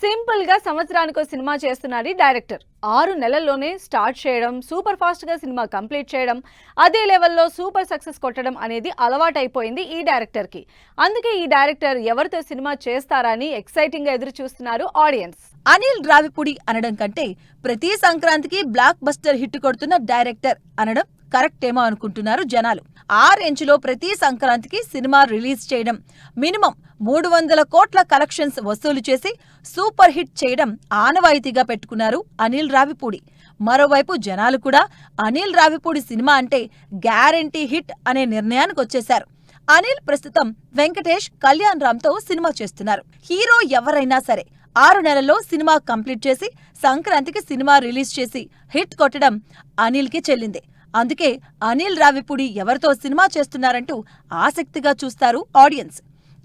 Simple గా సంవత్సరానికి cinema చేస్తున్నారు ఈ డైరెక్టర్. 6 నెలల్లోనే స్టార్ట్ చేయడం, సూపర్ ఫాస్ట్ గా సినిమా కంప్లీట్ చేయడం, అదే లెవెల్లో సూపర్ సక్సెస్ కొట్టడం అనేది అలవాటైపోయింది ఈ డైరెక్టర్ కి. అందుకే ఈ డైరెక్టర్ ఎవరితో సినిమా చేస్తారని ఎక్సైటింగ్ గా ఎదురు చూస్తున్నారు ఆడియన్స్. అనిల్ రావిపూడి అనడం కంటే ప్రతి సంక్రాంతికి బ్లాక్ బస్టర్ హిట్ కొడుతున్న డైరెక్టర్ అనడం కరెక్ట్ ఏమో అనుకుంటున్నారు జనాలు. ఆ రేంజ్ లో ప్రతి సంక్రాంతికి సినిమా రిలీజ్ చేయడం, మినిమం 300 కోట్ల కలెక్షన్స్ వసూలు చేసి సూపర్ హిట్ చేయడం ఆనవాయితీగా పెట్టుకున్నారు అనిల్ రావిపూడి. మరోవైపు జనాలు కూడా అనిల్ రావిపూడి సినిమా అంటే గ్యారంటీ హిట్ అనే నిర్ణయానికి వచ్చేశారు. అనిల్ ప్రస్తుతం వెంకటేష్, కళ్యాణ్ రామ్ తో సినిమా చేస్తున్నారు. హీరో ఎవరైనా సరే 6 నెలల్లో సినిమా కంప్లీట్ చేసి సంక్రాంతికి సినిమా రిలీజ్ చేసి హిట్ కొట్టడం అనిల్ కి చెల్లింది. అందుకే అనిల్ రావిపూడి ఎవరితో సినిమా చేస్తున్నారంటూ ఆసక్తిగా చూస్తారు ఆడియన్స్.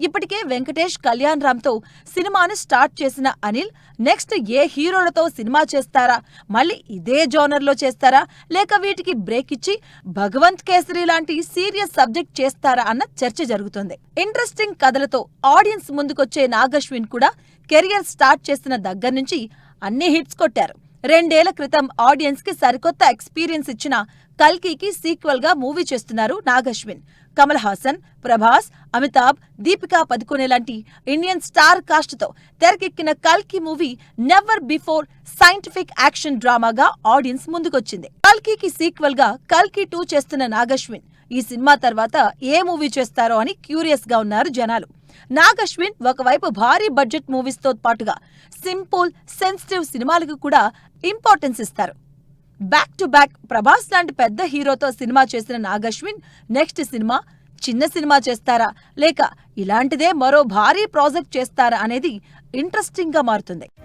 ఇప్పటికే వెంకటేష్, కళ్యాణ్ రామ్ తో సినిమాను స్టార్ట్ చేసిన అనిల్ నెక్స్ట్ ఏ హీరోలతో సినిమా చేస్తారా, మళ్ళీ ఇదే జోనర్లో చేస్తారా, లేక వీటికి బ్రేక్ ఇచ్చి భగవంత్ కేసరి లాంటి సీరియస్ సబ్జెక్ట్ చేస్తారా అన్న చర్చ జరుగుతుంది. ఇంట్రెస్టింగ్ కథలతో ఆడియన్స్ ముందుకొచ్చే నాగశ్విన్ కూడా కెరియర్ స్టార్ట్ చేసిన దగ్గర నుంచి అన్ని హిట్స్ కొట్టారు. 2 ఏళ్ల క్రితం ఆడియన్స్ కి సరికొత్త ఎక్స్పీరియన్స్ ఇచ్చిన కల్కికి సీక్వెల్ గా మూవీ చేస్తున్నారు నాగశ్విన్. కమల్ హాసన్, ప్రభాస్, అమితాబ్, దీపికా పదుకొనే లాంటి ఇండియన్ స్టార్ కాస్ట్ తో తెరకెక్కిన కల్కి movie never before scientific action డ్రామాగా ఆడియన్స్ ముందుకొచ్చింది. కల్కికి సీక్వెల్ గా కల్కి 2 చేస్తున్న నాగశ్విన్ ఈ సినిమా తర్వాత ఏ మూవీ చేస్తారో అని క్యూరియస్ గా ఉన్నారు జనాలు. నాగశ్విన్ ఒకవైపు భారీ బడ్జెట్ మూవీస్ తో పాటుగా సింపుల్, సెన్సిటివ్ సినిమాలకు కూడా ఇంపార్టెన్స్ ఇస్తారు. బ్యాక్ టు బ్యాక్ ప్రభాస్ లాంటి పెద్ద హీరోతో సినిమా చేసిన నాగశ్విన్ నెక్స్ట్ సినిమా చిన్న సినిమా చేస్తారా, లేక ఇలాంటిదే మరో భారీ ప్రాజెక్ట్ చేస్తారా అనేది ఇంట్రెస్టింగ్ గా మారుతుంది.